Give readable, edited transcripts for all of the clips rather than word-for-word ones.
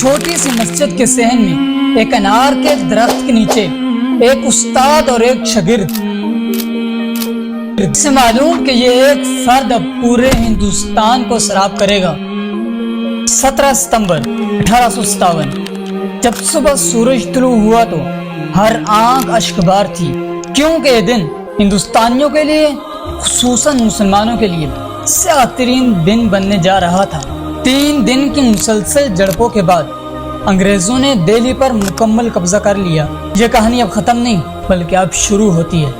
چھوٹی سی مسجد کے صحن میں ایک انار کے درخت کے نیچے ایک استاد اور ایک شاگرد سے معلوم کہ یہ ایک فرد اب پورے ہندوستان کو سراب کرے گا۔ 17 ستمبر 1857 جب صبح سورج طلوع ہوا تو ہر آنکھ اشکبار تھی، کیونکہ یہ دن ہندوستانیوں کے لیے خصوصاً مسلمانوں کے لیے سیاہ ترین دن بننے جا رہا تھا۔ 3 دن کی مسلسل جھڑپوں کے بعد انگریزوں نے دہلی پر مکمل قبضہ کر لیا۔ یہ کہانی اب ختم نہیں بلکہ اب شروع ہوتی ہے۔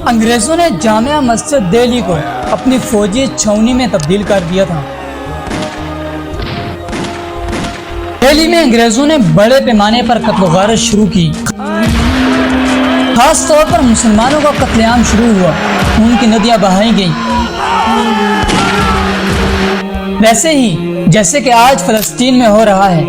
انگریزوں نے جامع مسجد دہلی کو اپنی فوجی چھاؤنی میں تبدیل کر دیا تھا۔ دہلی میں انگریزوں نے بڑے پیمانے پر قتل و غارت شروع کی، خاص طور پر مسلمانوں کا قتل عام شروع ہوا، ان کی ندیاں بہائی گئیں۔ ویسے ہی جیسے کہ آج فلسطین میں ہو رہا ہے،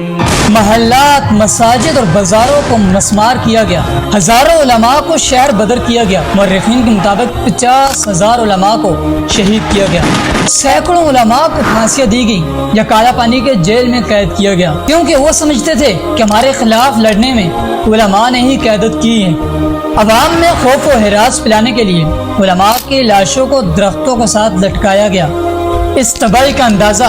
محلات، مساجد اور بازاروں کو مسمار کیا گیا، ہزاروں علماء کو شہر بدر کیا گیا، مورخین کے مطابق 50,000 علماء کو شہید کیا گیا، سینکڑوں علماء کو پھانسیاں دی گئیں یا کالا پانی کے جیل میں قید کیا گیا، کیونکہ وہ سمجھتے تھے کہ ہمارے خلاف لڑنے میں علماء نے ہی قیادت کی ہے۔ عوام میں خوف و ہراس پلانے کے لیے علماء کی لاشوں کو درختوں کے ساتھ لٹکایا گیا۔ اس تباہی کا اندازہ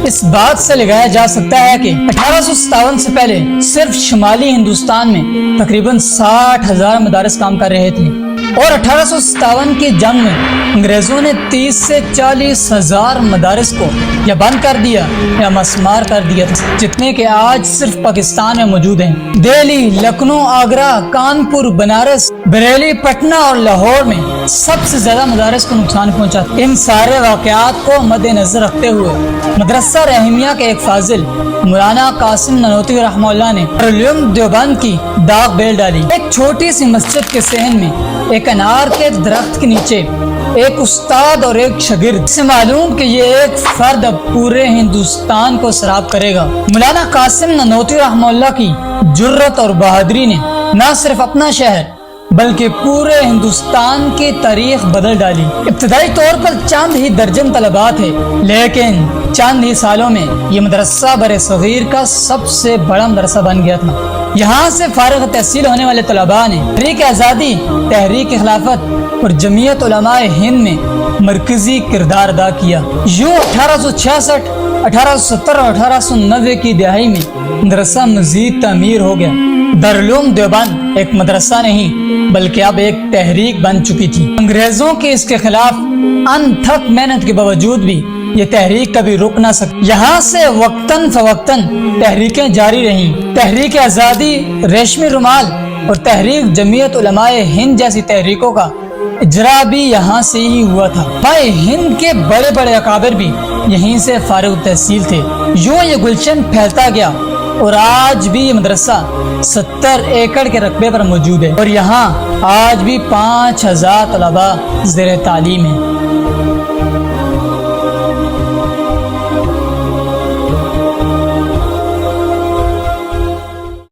اس بات سے لگایا جا سکتا ہے کہ 1857 سے پہلے صرف شمالی ہندوستان میں تقریباً 60,000 مدارس کام کر رہے تھے، اور 1857 کی جنگ میں انگریزوں نے 30 سے 40,000 مدارس کو یا بند کر دیا یا مسمار کر دیا تھا، جتنے کہ آج صرف پاکستان میں موجود ہیں۔ دہلی، لکھنؤ، آگرہ، کانپور، بنارس، بریلی، پٹنہ اور لاہور میں سب سے زیادہ مدارس کو نقصان پہنچا۔ ان سارے واقعات کو مد نظر رکھتے ہوئے مدرسہ رحیمیہ کے ایک فاضل مولانا قاسم نانوتوی رحمہ اللہ نے دارالعلوم دیوبند کی داغ بیل ڈالی۔ ایک چھوٹی سی مسجد کے صحن میں ایک انار کے درخت کے نیچے ایک استاد اور ایک شاگرد سے معلوم کہ یہ ایک فرد اب پورے ہندوستان کو سراب کرے گا۔ مولانا قاسم نانوتوی رحمہ اللہ کی جرت اور بہادری نے نہ صرف اپنا شہر بلکہ پورے ہندوستان کی تاریخ بدل ڈالی۔ ابتدائی طور پر چند ہی درجن طلباء تھے، لیکن چند ہی سالوں میں یہ مدرسہ بر صغیر کا سب سے بڑا مدرسہ بن گیا تھا۔ یہاں سے فارغ تحصیل ہونے والے طلباء نے تحریک آزادی، تحریک خلافت اور جمعیت علماء ہند میں مرکزی کردار ادا کیا۔ یوں 1866، 1870 اور 1890 کی دہائی میں مدرسہ مزید تعمیر ہو گیا۔ دارالعلوم دیوبند ایک مدرسہ نہیں بلکہ اب ایک تحریک بن چکی تھی۔ انگریزوں کی اس کے خلاف انتھک محنت کے باوجود بھی یہ تحریک کبھی رک نہ سکی۔ یہاں سے وقتاً فوقتاً تحریکیں جاری رہیں۔ تحریک آزادی، ریشمی رومال اور تحریک جمعیت علماء ہند جیسی تحریکوں کا اجرا بھی یہاں سے ہی ہوا تھا۔ بھائی ہند کے بڑے بڑے اکابر بھی یہیں سے فارغ تحصیل تھے۔ یوں یہ گلشن پھیلتا گیا اور آج بھی یہ مدرسہ 70 ایکڑ کے رقبے پر موجود ہے، اور یہاں آج بھی 5,000 طلباء زیر تعلیم ہیں۔